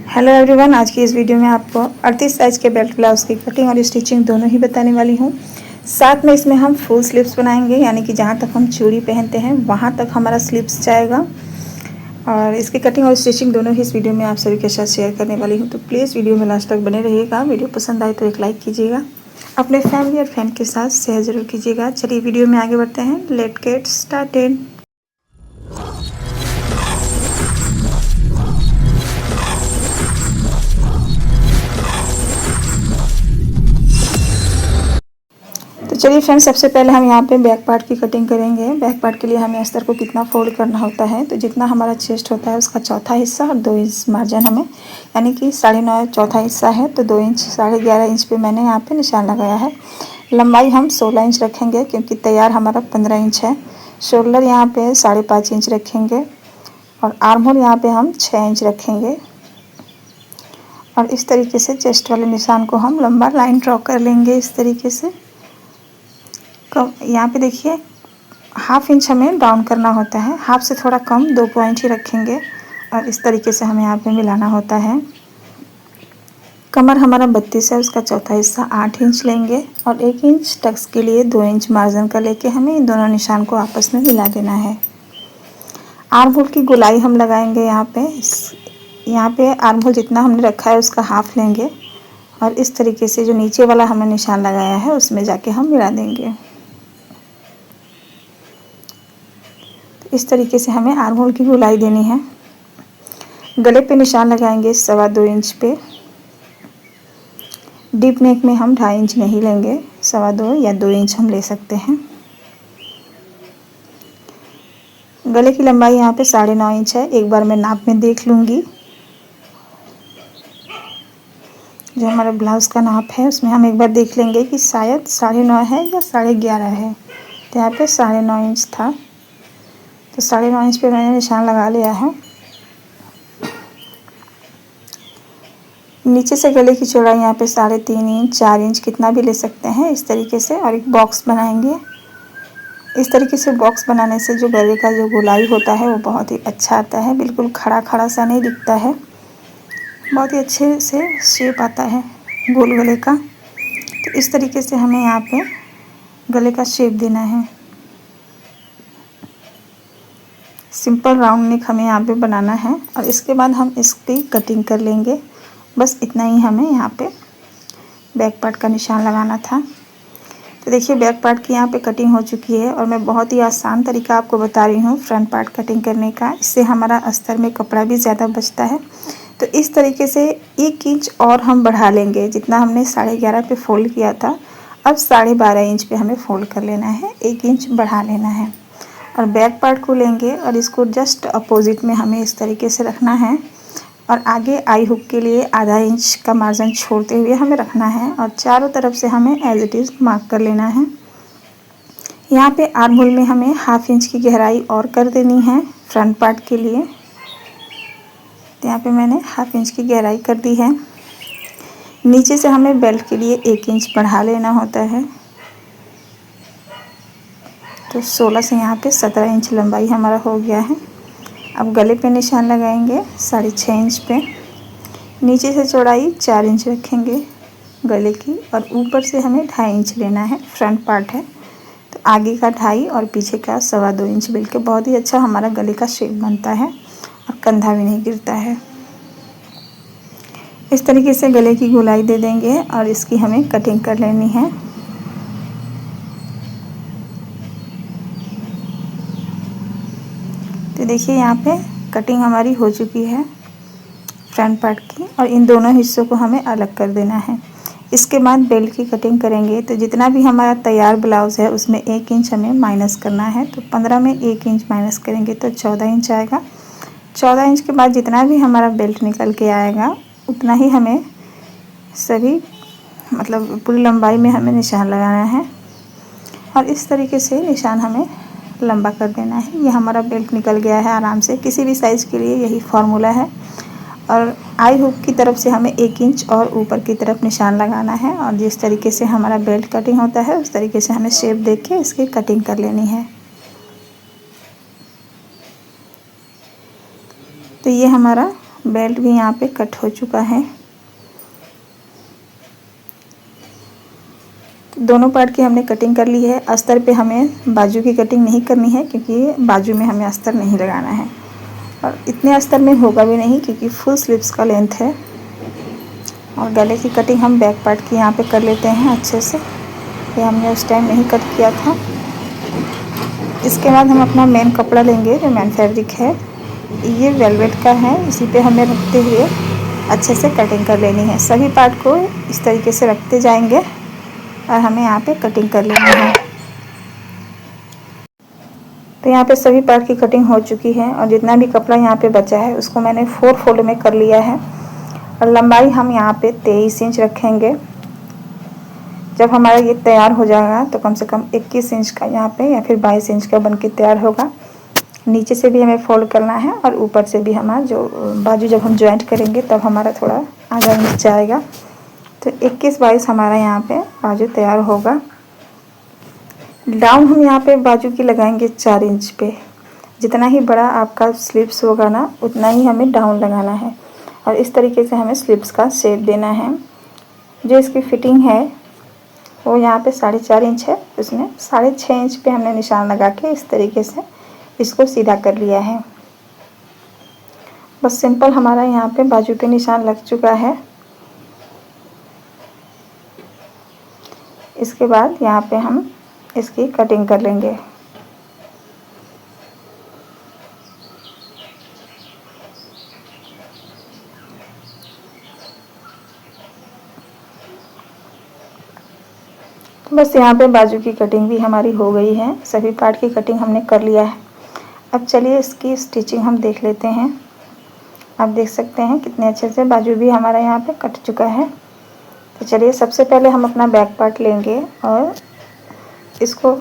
Hello everyone, आज की इस वीडियो में आपको 38 साइज के बेल्ट ब्लाउज की कटिंग और स्टिचिंग दोनों ही बताने वाली हूँ। साथ में इसमें हम फुल स्लीव्स बनाएंगे, यानी कि जहाँ तक हम चूड़ी पहनते हैं वहाँ तक हमारा स्लीव्स जाएगा। और इसकी कटिंग और स्टिचिंग दोनों ही इस वीडियो में आप सभी के साथ शेयर करने वाली हूँ। तो प्लीज़ वीडियो में लास्ट तक बने रहिएगा। वीडियो पसंद आए तो एक लाइक कीजिएगा, अपने फैमिली और फ्रेंड के साथ शेयर ज़रूर कीजिएगा। चलिए वीडियो में आगे बढ़ते हैं। Let's get started. तो चलिए फ्रेंड्स, सबसे पहले हम यहाँ पे बैक पार्ट की कटिंग करेंगे। बैक पार्ट के लिए हमें अस्तर को कितना फोल्ड करना होता है, तो जितना हमारा चेस्ट होता है उसका चौथा हिस्सा और 2 इंच मार्जिन हमें, यानी कि 9.5 चौथा हिस्सा है, तो 2 इंच 11.5 इंच पे मैंने यहाँ पे निशान लगाया है। लंबाई हम 16 इंच रखेंगे क्योंकि तैयार हमारा 15 इंच है। शोल्डर यहाँ पे 5.5 इंच रखेंगे और आर्म होल यहाँ पे हम 6 इंच रखेंगे। और इस तरीके से चेस्ट वाले निशान को हम लंबा लाइन ड्रॉ कर लेंगे इस तरीके से। यहाँ पे देखिए 1/2 इंच हमें डाउन करना होता है, हाफ से थोड़ा कम 2 पॉइंट ही रखेंगे और इस तरीके से हमें यहाँ पे मिलाना होता है। कमर हमारा 32 है, उसका चौथा हिस्सा 8 इंच लेंगे और 1 इंच टक्स के लिए 2 इंच मार्जिन का लेके हमें इन दोनों निशान को आपस में मिला देना है। आर्म होल की गोलाई हम लगाएंगे यहाँ पे आर्म होल जितना हमने रखा है उसका हाफ लेंगे और इस तरीके से जो नीचे वाला हमने निशान लगाया है उसमें जाके हम मिला देंगे। इस तरीके से हमें आर्म होल की गोलाई देनी है। गले पे निशान लगाएंगे 2.25 इंच पे। डीप नेक में हम 2.5 इंच नहीं लेंगे, 2.25 या 2 इंच हम ले सकते हैं। गले की लंबाई यहाँ पे 9.5 इंच है। एक बार मैं नाप में देख लूँगी। जो हमारा ब्लाउज़ का नाप है उसमें हम एक बार देख लेंगे कि शायद 9.5 है या 11.5 है। तो यहाँ पे 9.5 इंच था, तो 9.5 इंच पे मैंने निशान लगा लिया है। नीचे से गले की चौड़ाई यहाँ पे 3.5 इंच 4 इंच कितना भी ले सकते हैं इस तरीके से। और एक बॉक्स बनाएंगे। इस तरीके से बॉक्स बनाने से जो गले का जो गोलाई होता है वो बहुत ही अच्छा आता है, बिल्कुल खड़ा खड़ा सा नहीं दिखता है, बहुत ही अच्छे से शेप आता है गोल गले का। तो इस तरीके से हमें यहाँ पे गले का शेप देना है। सिंपल राउंड नेक हमें यहाँ पे बनाना है और इसके बाद हम इसकी कटिंग कर लेंगे। बस इतना ही हमें यहाँ पे बैक पार्ट का निशान लगाना था। तो देखिए बैक पार्ट की यहाँ पे कटिंग हो चुकी है और मैं बहुत ही आसान तरीका आपको बता रही हूँ फ्रंट पार्ट कटिंग करने का। इससे हमारा अस्तर में कपड़ा भी ज़्यादा बचता है। तो इस तरीके से 1 इंच और हम बढ़ा लेंगे। जितना हमने 11.5 पे फोल्ड किया था, अब 12.5 इंच पे हमें फोल्ड कर लेना है, 1 इंच बढ़ा लेना है। और बैक पार्ट को लेंगे और इसको जस्ट अपोजिट में हमें इस तरीके से रखना है और आगे आई हुक के लिए आधा इंच का मार्जिन छोड़ते हुए हमें रखना है और चारों तरफ से हमें एज इट इज़ मार्क कर लेना है। यहाँ पे आर्म होल में हमें 1/2 इंच की गहराई और कर देनी है फ्रंट पार्ट के लिए। तो यहाँ पे मैंने 1/2 इंच की गहराई कर दी है। नीचे से हमें बेल्ट के लिए 1 इंच बढ़ा लेना होता है। तो 16 से यहाँ पे 17 इंच लंबाई हमारा हो गया है। अब गले पे निशान लगाएंगे 6.5 इंच पे। नीचे से चौड़ाई 4 इंच रखेंगे गले की और ऊपर से हमें 2.5 इंच लेना है। फ्रंट पार्ट है तो आगे का 2.5 और पीछे का 2.25 इंच मिलकर बहुत ही अच्छा हमारा गले का शेप बनता है और कंधा भी नहीं गिरता है। इस तरीके से गले की गोलाई दे देंगे और इसकी हमें कटिंग कर लेनी है। तो देखिए यहाँ पे कटिंग हमारी हो चुकी है फ्रंट पार्ट की और इन दोनों हिस्सों को हमें अलग कर देना है। इसके बाद बेल्ट की कटिंग करेंगे। तो जितना भी हमारा तैयार ब्लाउज़ है उसमें 1 इंच हमें माइनस करना है। तो 15 में 1 इंच माइनस करेंगे तो 14 इंच आएगा। 14 इंच के बाद जितना भी हमारा बेल्ट निकल के आएगा उतना ही हमें सभी पूरी लंबाई में हमें निशान लगाना है और इस तरीके से निशान हमें लंबा कर देना है। ये हमारा बेल्ट निकल गया है आराम से। किसी भी साइज़ के लिए यही फार्मूला है। और आई हुक की तरफ से हमें 1 इंच और ऊपर की तरफ निशान लगाना है और जिस तरीके से हमारा बेल्ट कटिंग होता है उस तरीके से हमें शेप देख के इसकी कटिंग कर लेनी है। तो ये हमारा बेल्ट भी यहाँ पे कट हो चुका है। दोनों पार्ट की हमने कटिंग कर ली है। अस्तर पे हमें बाजू की कटिंग नहीं करनी है क्योंकि बाजू में हमें अस्तर नहीं लगाना है और इतने अस्तर में होगा भी नहीं क्योंकि फुल स्लीव्स का लेंथ है। और गले की कटिंग हम बैक पार्ट की यहाँ पे कर लेते हैं अच्छे से, ये हमने उस टाइम नहीं कट किया था। इसके बाद हम अपना मेन कपड़ा लेंगे जो मेन फैब्रिक है, ये वेलवेट का है, इसी पे हमें रखते हुए अच्छे से कटिंग कर लेनी है। सभी पार्ट को इस तरीके से रखते जाएंगे और हमें यहाँ पे कटिंग कर लेनी है। तो यहाँ पे सभी पार्ट की कटिंग हो चुकी है और जितना भी कपड़ा यहाँ पे बचा है उसको मैंने 4 फोल्ड में कर लिया है और लंबाई हम यहाँ पे 23 इंच रखेंगे। जब हमारा ये तैयार हो जाएगा तो कम से कम 21 इंच का यहाँ पे या फिर 22 इंच का बनके तैयार होगा। नीचे से भी हमें फोल्ड करना है और ऊपर से भी हमारा जो बाजू जब हम जॉइंट करेंगे तब हमारा थोड़ा आधा इंच जाएगा। तो 21-22 हमारा यहाँ पे बाजू तैयार होगा। डाउन हम यहाँ पे बाजू की लगाएंगे 4 इंच पे। जितना ही बड़ा आपका स्लीव्स होगा ना उतना ही हमें डाउन लगाना है और इस तरीके से हमें स्लीव्स का शेप देना है। जो इसकी फिटिंग है वो यहाँ पे 4.5 इंच है, उसमें 6.5 इंच पे हमने निशान लगा के इस तरीके से इसको सीधा कर लिया है। बस सिंपल हमारा यहाँ पे बाजू पे निशान लग चुका है। इसके बाद यहाँ पे हम इसकी कटिंग कर लेंगे। बस यहाँ पे बाजू की कटिंग भी हमारी हो गई है, सभी पार्ट की कटिंग हमने कर लिया है। अब चलिए इसकी स्टिचिंग हम देख लेते हैं। आप देख सकते हैं कितने अच्छे से बाजू भी हमारा यहाँ पे कट चुका है। तो चलिए सबसे पहले हम अपना बैक पार्ट लेंगे और इसको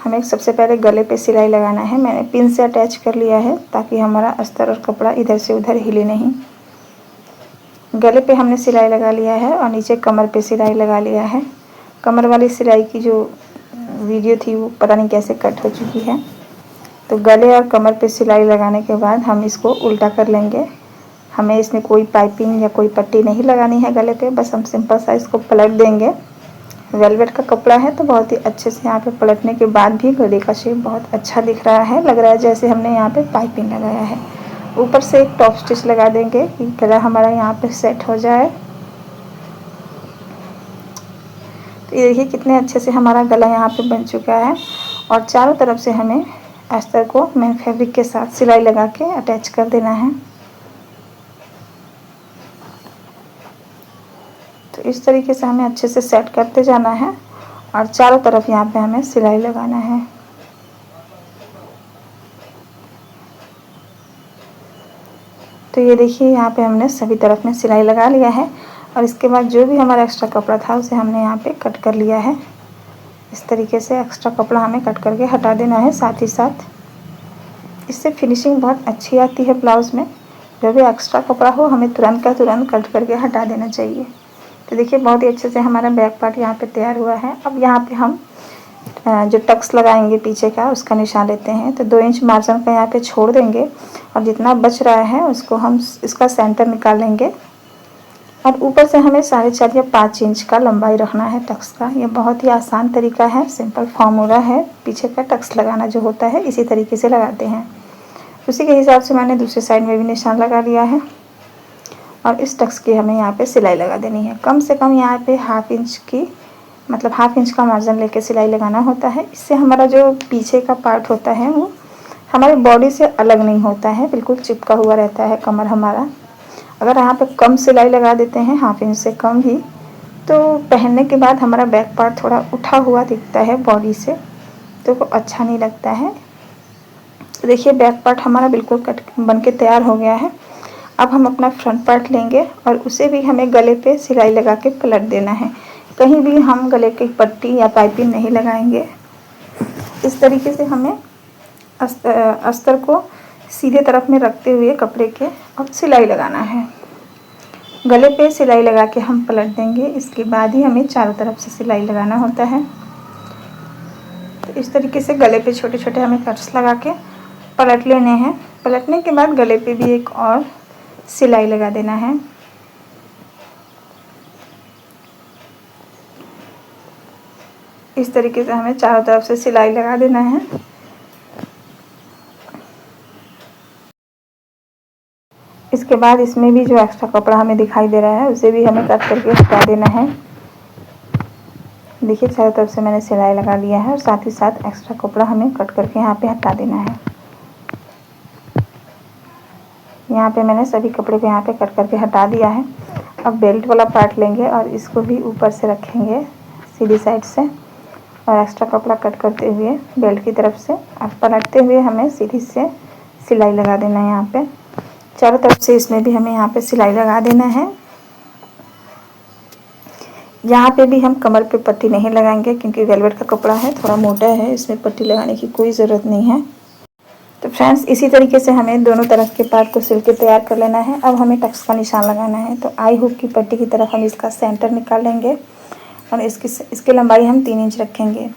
हमें सबसे पहले गले पे सिलाई लगाना है। मैंने पिन से अटैच कर लिया है ताकि हमारा अस्तर और कपड़ा इधर से उधर हिले नहीं। गले पे हमने सिलाई लगा लिया है और नीचे कमर पे सिलाई लगा लिया है। कमर वाली सिलाई की जो वीडियो थी वो पता नहीं कैसे कट हो चुकी है। तो गले और कमर पे सिलाई लगाने के बाद हम इसको उल्टा कर लेंगे। हमें इसमें कोई पाइपिंग या कोई पट्टी नहीं लगानी है गले पे, बस हम सिंपल सा इसको पलट देंगे। वेलवेट का कपड़ा है तो बहुत ही अच्छे से यहाँ पे पलटने के बाद भी गले का शेप बहुत अच्छा दिख रहा है। लग रहा है जैसे हमने यहाँ पे पाइपिंग लगाया है। ऊपर से एक टॉप स्टिच लगा देंगे कि गला हमारा यहाँ पे सेट हो जाए। तो ये देखिए कितने अच्छे से हमारा गला यहाँ पे बन चुका है और चारों तरफ से हमें अस्तर को मेन फैब्रिक के साथ सिलाई लगा के अटैच कर देना है। तो इस तरीके से हमें अच्छे से सेट करते जाना है और चारों तरफ यहाँ पे हमें सिलाई लगाना है। तो ये देखिए यहाँ पे हमने सभी तरफ में सिलाई लगा लिया है और इसके बाद जो भी हमारा एक्स्ट्रा कपड़ा था उसे हमने यहाँ पे कट कर लिया है। इस तरीके से एक्स्ट्रा कपड़ा हमें कट करके हटा देना है। साथ ही साथ इससे फिनिशिंग बहुत अच्छी आती है ब्लाउज़ में। जो भी एक्स्ट्रा कपड़ा हो हमें तुरंत का तुरंत कट करके हटा देना चाहिए। तो देखिए बहुत ही अच्छे से हमारा बैक पार्ट यहाँ पे तैयार हुआ है। अब यहाँ पे हम जो टक्स लगाएंगे पीछे का उसका निशान लेते हैं। तो 2 इंच मार्जिन का यहाँ पे छोड़ देंगे और जितना बच रहा है उसको हम इसका सेंटर निकाल लेंगे और ऊपर से हमें 4.5 या 5 इंच का लंबाई रखना है टक्स का। ये बहुत ही आसान तरीका है, सिंपल फार्मूला है। पीछे का टक्स लगाना जो होता है इसी तरीके से लगाते हैं। उसी के हिसाब से मैंने दूसरी साइड में भी निशान लगा लिया है और इस टक्स की हमें यहाँ पे सिलाई लगा देनी है। कम से कम यहाँ पे हाफ इंच की मतलब हाफ इंच का मार्जिन लेके सिलाई लगाना होता है। इससे हमारा जो पीछे का पार्ट होता है वो हमारी बॉडी से अलग नहीं होता है, बिल्कुल चिपका हुआ रहता है कमर हमारा। अगर यहाँ पे कम सिलाई लगा देते हैं, हाफ इंच से कम ही, तो पहनने के बाद हमारा बैक पार्ट थोड़ा उठा हुआ दिखता है बॉडी से, तो वो अच्छा नहीं लगता है। देखिए बैक पार्ट हमारा बिल्कुल कट बन के तैयार हो गया है। अब हम अपना फ्रंट पार्ट लेंगे और उसे भी हमें गले पे सिलाई लगा के पलट देना है। कहीं भी हम गले की पट्टी या पाइपिंग नहीं लगाएंगे। इस तरीके से हमें अस्तर को सीधे तरफ में रखते हुए कपड़े के और सिलाई लगाना है। गले पे सिलाई लगा के हम पलट देंगे। इसके बाद ही हमें चारों तरफ से सिलाई लगाना होता है। तो इस तरीके से गले पे छोटे छोटे हमें कट्स लगा के पलट लेने हैं। पलटने के बाद गले पे भी एक और सिलाई लगा देना है। इस तरीके से हमें चारों तरफ से सिलाई लगा देना है। इसके बाद इसमें भी जो एक्स्ट्रा कपड़ा हमें दिखाई दे रहा है उसे भी हमें कट करके हटा देना है। देखिए चारों तरफ से मैंने सिलाई लगा दिया है और साथ ही साथ एक्स्ट्रा कपड़ा हमें कट करके यहाँ पे हटा देना है। यहाँ पे मैंने सभी कपड़े को यहाँ पे कट करके हटा दिया है। अब बेल्ट वाला पार्ट लेंगे और इसको भी ऊपर से रखेंगे सीधी साइड से और एक्स्ट्रा कपड़ा कट करते हुए बेल्ट की तरफ से और पलटते हुए हमें सीधी से सिलाई लगा देना है। यहाँ पे चारों तरफ से इसमें भी हमें यहाँ पे सिलाई लगा देना है। यहाँ पे भी हम कमर पे पट्टी नहीं लगाएंगे क्योंकि वेलवेट का कपड़ा है, थोड़ा मोटा है, इसमें पट्टी लगाने की कोई ज़रूरत नहीं है। तो फ्रेंड्स इसी तरीके से हमें दोनों तरफ के पार्ट को सिल के तैयार कर लेना है। अब हमें टक्स का निशान लगाना है। तो आई हुक की पट्टी की तरफ हम इसका सेंटर निकाल लेंगे और इसकी लंबाई हम 3 इंच रखेंगे।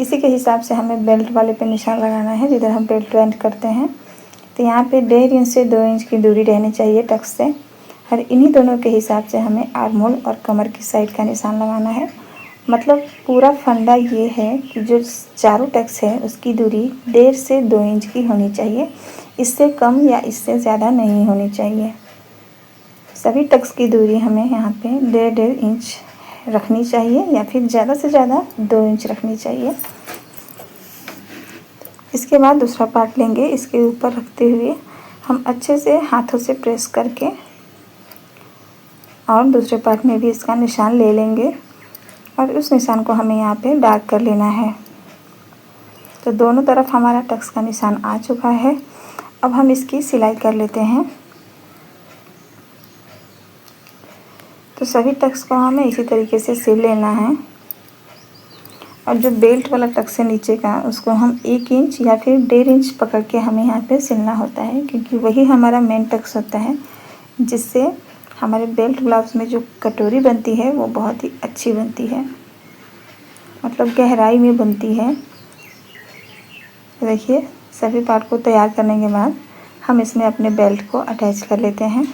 इसी के हिसाब से हमें बेल्ट वाले पे निशान लगाना है जिधर हम बेल्ट ज्वाइंट करते हैं। तो यहाँ पे 1.5 इंच से 2 इंच की दूरी रहनी चाहिए टक्स से और इन्हीं दोनों के हिसाब से हमें आर्म होल और कमर की साइड का निशान लगाना है। मतलब पूरा फंडा ये है कि जो चारों टक्स है उसकी दूरी 1.5 से 2 इंच की होनी चाहिए, इससे कम या इससे ज़्यादा नहीं होनी चाहिए। सभी टक्स की दूरी हमें यहाँ पे 1.5 इंच रखनी चाहिए या फिर ज़्यादा से ज़्यादा 2 इंच रखनी चाहिए। इसके बाद दूसरा पार्ट लेंगे, इसके ऊपर रखते हुए हम अच्छे से हाथों से प्रेस करके और दूसरे पार्ट में भी इसका निशान ले लेंगे और उस निशान को हमें यहाँ पे डार्क कर लेना है। तो दोनों तरफ हमारा टक्स का निशान आ चुका है। अब हम इसकी सिलाई कर लेते हैं। तो सभी टक्स को हमें इसी तरीके से सिल लेना है और जो बेल्ट वाला टक्स है नीचे का उसको हम 1 इंच या फिर 1.5 इंच पकड़ के हमें यहाँ पे सिलना होता है क्योंकि वही हमारा मेन टक्स होता है जिससे हमारे बेल्ट ब्लाउज में जो कटोरी बनती है वो बहुत ही अच्छी बनती है, मतलब गहराई में बनती है। देखिए सभी पार्ट को तैयार करने के बाद हम इसमें अपने बेल्ट को अटैच कर लेते हैं।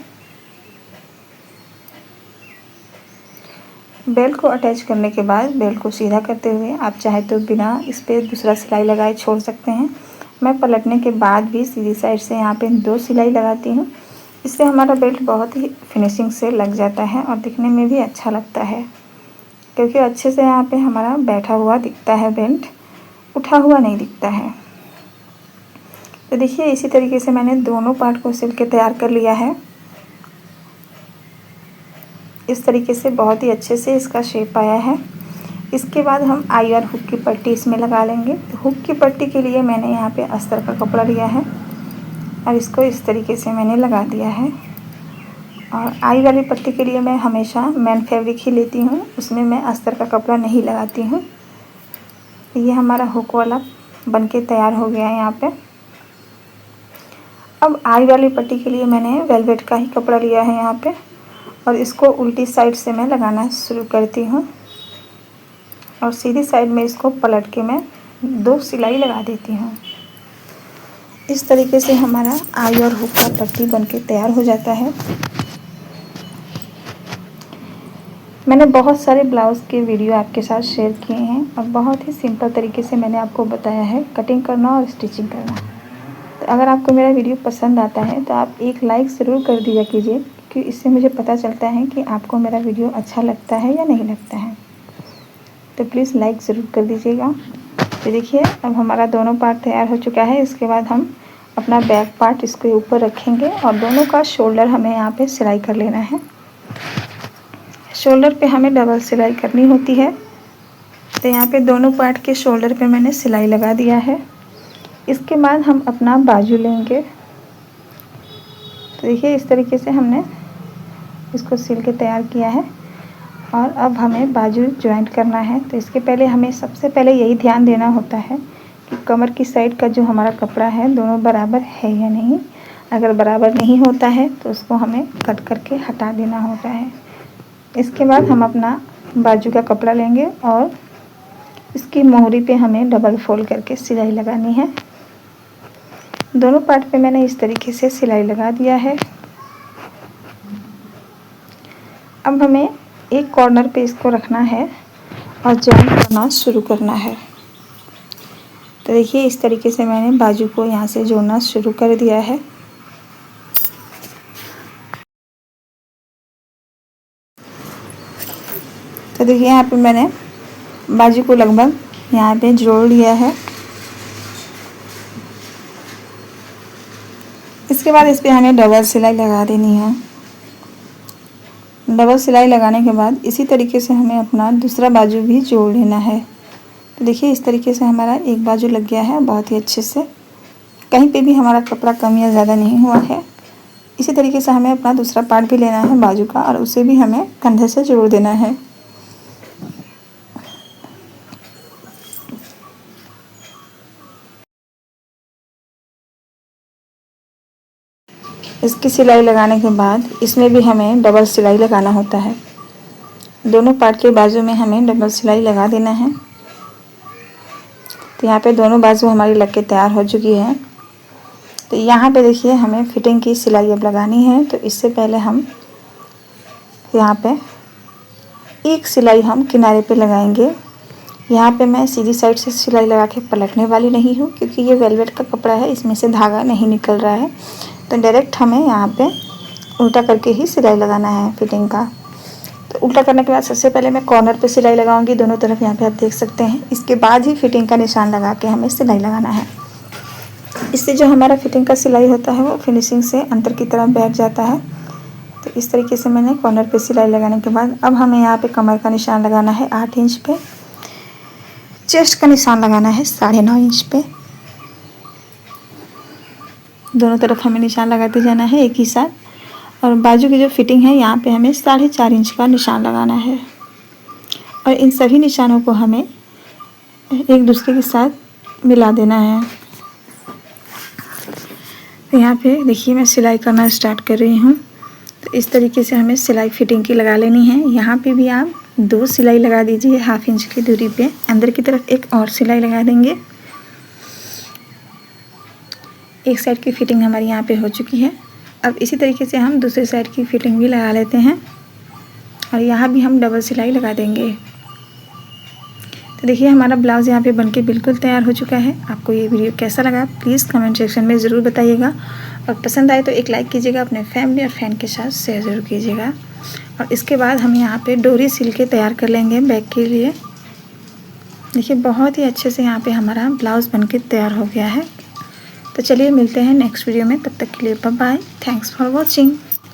बेल्ट को अटैच करने के बाद बेल्ट को सीधा करते हुए आप चाहे तो बिना इस पर दूसरा सिलाई लगाए छोड़ सकते हैं। मैं पलटने के बाद भी सीधी साइड से यहाँ पे 2 सिलाई लगाती हूँ। इससे हमारा बेल्ट बहुत ही फिनिशिंग से लग जाता है और दिखने में भी अच्छा लगता है क्योंकि अच्छे से यहाँ पे हमारा बैठा हुआ दिखता है, बेल्ट उठा हुआ नहीं दिखता है। तो देखिए इसी तरीके से मैंने दोनों पार्ट को सिल के तैयार कर लिया है। इस तरीके से बहुत ही अच्छे से इसका शेप आया है। इसके बाद हम आई और हुक की पट्टी इसमें लगा लेंगे। तो हुक की पट्टी के लिए मैंने यहाँ पे अस्तर का कपड़ा लिया है और इसको इस तरीके से मैंने लगा दिया है। और आई वाली पट्टी के लिए मैं हमेशा मैन फैब्रिक ही लेती हूँ, उसमें मैं अस्तर का कपड़ा नहीं लगाती हूँ। ये हमारा हुक वाला बनके तैयार हो गया है यहाँ पे। अब आई वाली पट्टी के लिए मैंने वेलवेट का ही कपड़ा लिया है यहाँ पे और इसको उल्टी साइड से मैं लगाना शुरू करती हूँ और सीधी साइड में इसको पलट के मैं 2 सिलाई लगा देती हूँ। इस तरीके से हमारा आई और हुक का पट्टी बनके तैयार हो जाता है। मैंने बहुत सारे ब्लाउज़ के वीडियो आपके साथ शेयर किए हैं और बहुत ही सिंपल तरीके से मैंने आपको बताया है कटिंग करना और स्टिचिंग करना। तो अगर आपको मेरा वीडियो पसंद आता है तो आप एक लाइक ज़रूर कर दिया कीजिए क्योंकि इससे मुझे पता चलता है कि आपको मेरा वीडियो अच्छा लगता है या नहीं लगता है। तो प्लीज़ लाइक ज़रूर कर दीजिएगा। तो देखिए अब हमारा दोनों पार्ट तैयार हो चुका है। इसके बाद हम अपना बैक पार्ट इसके ऊपर रखेंगे और दोनों का शोल्डर हमें यहाँ पे सिलाई कर लेना है। शोल्डर पे हमें डबल सिलाई करनी होती है। तो यहाँ पे दोनों पार्ट के शोल्डर पे मैंने सिलाई लगा दिया है। इसके बाद हम अपना बाजू लेंगे। तो देखिए इस तरीके से हमने इसको सिल के तैयार किया है और अब हमें बाजू जॉइंट करना है। तो इसके पहले हमें सबसे पहले यही ध्यान देना होता है कि कमर की साइड का जो हमारा कपड़ा है दोनों बराबर है या नहीं। अगर बराबर नहीं होता है तो उसको हमें कट करके हटा देना होता है। इसके बाद हम अपना बाजू का कपड़ा लेंगे और इसकी मोहरी पे हमें डबल फोल्ड करके सिलाई लगानी है। दोनों पार्ट पे मैंने इस तरीके से सिलाई लगा दिया है। अब हमें एक कॉर्नर पे इसको रखना है और जॉइन करना शुरू करना है। तो देखिए इस तरीके से मैंने बाजू को यहाँ से जोड़ना शुरू कर दिया है। तो देखिए यहाँ पे मैंने बाजू को लगभग यहाँ पे जोड़ लिया है। इसके बाद इस पे हमें डबल सिलाई लगा देनी है। डबल सिलाई लगाने के बाद इसी तरीके से हमें अपना दूसरा बाजू भी जोड़ लेना है। तो देखिए इस तरीके से हमारा एक बाजू लग गया है बहुत ही अच्छे से, कहीं पे भी हमारा कपड़ा कम या ज़्यादा नहीं हुआ है। इसी तरीके से हमें अपना दूसरा पार्ट भी लेना है बाजू का और उसे भी हमें कंधे से जोड़ देना है। इसकी सिलाई लगाने के बाद इसमें भी हमें डबल सिलाई लगाना होता है। दोनों पार्ट के बाजू में हमें डबल सिलाई लगा देना है। तो यहाँ पे दोनों बाजू हमारी लग के तैयार हो चुकी है। तो यहाँ पे देखिए हमें फिटिंग की सिलाई अब लगानी है। तो इससे पहले हम यहाँ पे एक सिलाई हम किनारे पे लगाएंगे। यहाँ पे मैं सीधी साइड से सिलाई लगा के पलटने वाली नहीं हूँ, क्योंकि ये वेलवेट का कपड़ा है, इसमें से धागा नहीं निकल रहा है। तो डायरेक्ट हमें यहाँ पे उल्टा करके ही सिलाई लगाना है फिटिंग का। तो उल्टा करने के बाद सबसे पहले मैं कॉर्नर पे सिलाई लगाऊंगी दोनों तरफ, यहाँ पे आप देख सकते हैं। इसके बाद ही फिटिंग का निशान लगा के हमें सिलाई लगाना है। इससे जो हमारा फिटिंग का सिलाई होता है वो फिनिशिंग से अंदर की तरफ बैठ जाता है। तो इस तरीके से मैंने कॉर्नर पे सिलाई लगाने के बाद अब हमें यहाँ पे कमर का निशान लगाना है 8 इंच पे। चेस्ट का निशान लगाना है 9.5 इंच पे। दोनों तरफ हमें निशान लगाते जाना है एक ही साथ। और बाजू की जो फिटिंग है यहाँ पे हमें 4.5 इंच का निशान लगाना है। और इन सभी निशानों को हमें एक दूसरे के साथ मिला देना है। तो यहाँ पे देखिए मैं सिलाई करना स्टार्ट कर रही हूँ। तो इस तरीके से हमें सिलाई फिटिंग की लगा लेनी है। यहाँ पे भी आप 2 सिलाई लगा दीजिए 1/2 इंच की दूरी पे। अंदर की तरफ एक और सिलाई लगा देंगे। एक साइड की फिटिंग हमारी यहाँ पे हो चुकी है। अब इसी तरीके से हम दूसरे साइड की फिटिंग भी लगा लेते हैं और यहाँ भी हम डबल सिलाई लगा देंगे। तो देखिए हमारा ब्लाउज़ यहाँ पे बनके बिल्कुल तैयार हो चुका है। आपको ये वीडियो कैसा लगा प्लीज़ कमेंट सेक्शन में ज़रूर बताइएगा, और पसंद आए तो एक लाइक कीजिएगा, अपने फैमिली और फ्रेंड के साथ शेयर ज़रूर कीजिएगा। और इसके बाद हम यहाँ पे डोरी सिल के तैयार कर लेंगे बैक के लिए। देखिए बहुत ही अच्छे से यहाँ पे हमारा ब्लाउज़ बनके तैयार हो गया है। तो चलिए मिलते हैं नेक्स्ट वीडियो में, तब तक के लिए bye bye. Thanks for watching.